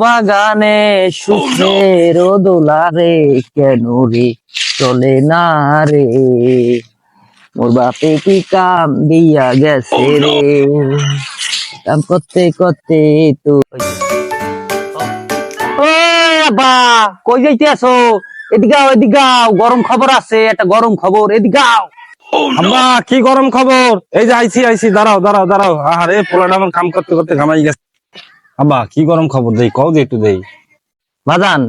বাগানে সুখের দোলারে কেন রে চলে না রে, মোর বাপে কি কাম দিয়া গেছে রে, কাম করতে করতে তো বা কই যাইতে আছো? এদিকে এদিকে গরম খবর আছে, একটা গরম খবর, এদিকে আব্বা কি গরম খবর? এই যে আইছি দাঁড়াও দাঁড়াও দাঁড়াও। আরে পোলাটা আমার কাম করতে করতে ঘামাই গেছে। আব্বা কি গরম খবর দেই, কও যে একটু দেই। বাজান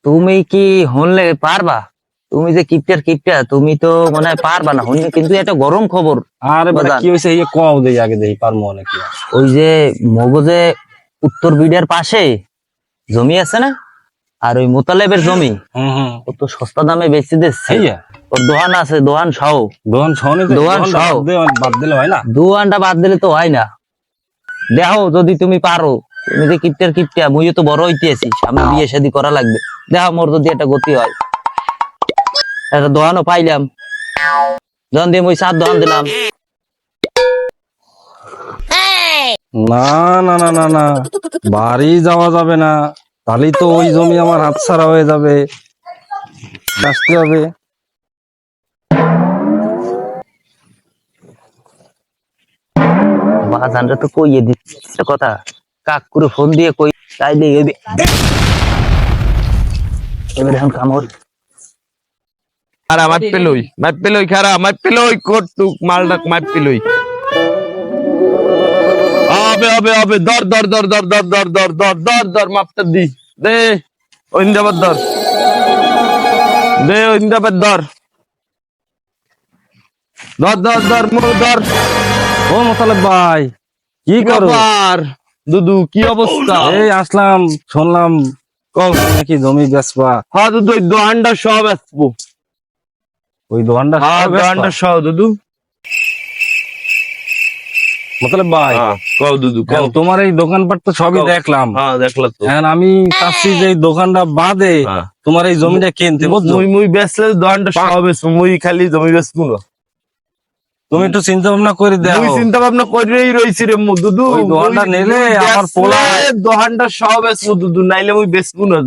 তুমি কি হনলে পারবা? তুমি যে কিপটা তুমি তো মনে হয় পারবা না হনলে, কিন্তু একটা গরম খবর। আরে বেটা বাজান কি হইছে এই কও দেই, আগে দেই পারমু নাকি। ওই যে মগজে উত্তর বিডিয়ার পাশে জমি আছে না, আর ওই মোতালেবের জমি হুম ও তো সস্তা দামে বেচে দিচ্ছে। এইয়া ওর দোকান আছে, দোকান সহ। দোকান ছনে দোকান সহ। বাদ দিলে হয় না। দোকানটা বাদ দিলে তো হয় না। দেখো যদি তুমি পারো, তুমি যে কিপটা মুইও তো বড় হইতে আছি, সামনে বিয়ে শাদী করা লাগবে। দেখো মোর যদি একটা গতি হয়, একটা দোকানও পাইলাম, দোকান দিয়ে মুই 7 দোকান দিলাম। না না না না না, বাড়ি যাওয়া যাবে না, তাহলেই তো ওই জমি আমার হাতছাড়া হয়ে যাবে, আসতে হবে। বাজানটা তো কইয়ে দিচ্ছে একটা কথা, কাকুরে ফোন দিয়ে কই তাইলে এবার এখন কামড় খারা মাপ পেলই খারা মাপ পেলই কটুক মালটাক মাপ পেলই হবে দর দর দর দর দর দর দর দর দর দর মাপটা দি দে ওইন্দাবাদ দর দে ওইন্দাবাদ দর দর দর দর মোর দর। ও মোতালেব ভাই কি করো? ব্যাপার দুদু কি অবস্থা? এই আসলাম, শুনলাম কও নাকি জমি বেচবা। হ্যাঁ দুদু ওই দোকানটা সব আসবো। ওই দোকানটা হ্যাঁ দোকানটা সব দুদু। মোতালেব ভাই হ্যাঁ কও দুদু কও। তোমার এই দোকানপাট তো সবই দেখলাম, হ্যাঁ দেখলা তো। এখন আমি চাচ্ছি যে এই দোকানটা বাদে হ্যাঁ। তোমার এই জমিটা কিনতে, বুঝছো? মুই বেচলে দোকানটা সব বেচবো, মুই খালি জমি বেচবো না। তুমি একটু চিন্তা ভাবনা করে মুই দেখো। চিন্তা ভাবনা করেই রইছি রে দুদু। ওই দোকানটা নিলে আমার পোলা, দোকানটা সব বেচবো দুদু, নাইলে মুই বেচবো না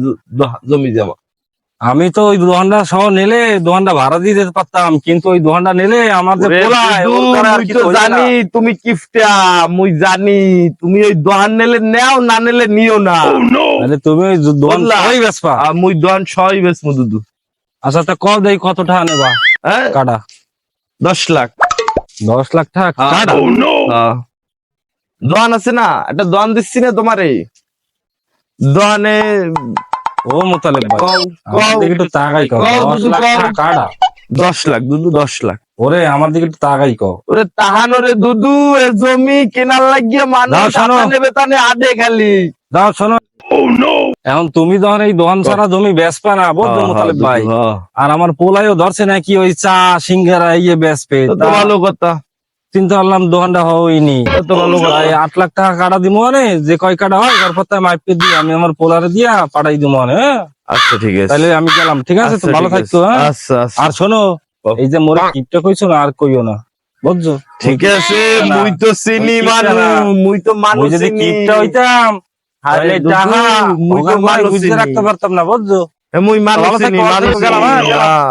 জমি জমা। আমি তো ওই দোকানটা সহ নিলে দোকানটা ভাড়া দিয়ে দিতে পারতাম, কিন্তু ওই দোকানটা নিলে আমার যে ওরে পোলা, দুদু, ওর দ্বারা আর মুই কিছু তো হইবে না। জানি তুমি কিফটা, মুই জানি তুমি ওই দোকান নিলে নেও, না নিলে নিও না। তাহলে তুমি ওই দোকান বুঝলা? সহই বেচবা। মুই দোকান সবই বেচবো দুদু। আচ্ছা তা কত দেই, কত টাকা নেবা হ্যাঁ কাটা? 10 লাখ। 10 লাখ টাকা কাটা? হ্যাঁ। দোকান আছে না, একটা দোকান দিচ্ছি না তোমারে, দোকানে ও মোতালেব ভাই কও আমার কও দিকে একটু তাকাই কও। কও 10 দুদু, লাখ কও। টাকা কাটা? 10 লাখ দুদু, 10 লাখ। ওরে আমার দিকে একটু তাকাই কও। ওরে তাহানরে দুদু, এ জমি কেনার লাগিয়ে মানুষ দাও শোনো। টাকা নেবে তানে আদে খালি। দাও শোনো, এখন তুমি যখন এই দোকান ছাড়া জমি বেচবা না, বুঝছো মোতালেব ভাই, আর আমার পোলাইও ধরছে নাকি ওই চা সিঙ্গারা ইয়ে বেচবে, তো ভালো কথা। চিন্তা করলাম দোকানটা হয়নি। তো ভালো কথা। 8 লাখ টাকা কাটা দিব মানে, যে কয় কাটা হয় তারপর তাই মাইপে দিয়ে আমি আমার পোলারে দিয়া পাঠাই দিব মানে। হ্যাঁ আচ্ছা ঠিক আছে। তাহলে আমি গেলাম, ঠিক আছে? তো আচ্ছা, ভালো ঠিক থাকতো। আছে। হ্যাঁ আচ্ছা আচ্ছা আর শোনো, এই যে মোরে কিপটা কইছো না, আর কইও না, বুঝছো? ঠিক আছে, না, মুই তো চিনি ওই কিপটা মানু, না। মুই তো মানুষ ওই যদি চিনি। কিপটা হইতাম আরে তাহলে দুদু, টাকা মুই তো ওখান বাড়ি মানুষ বুঝতে চিনি। রাখতে পারতাম না, বুঝছো? মুই মানুষ ভালো চিনি, থাকো, মানুষ গেলাম, হ্যাঁ, চিনি। গেলাম। হ্যাঁ।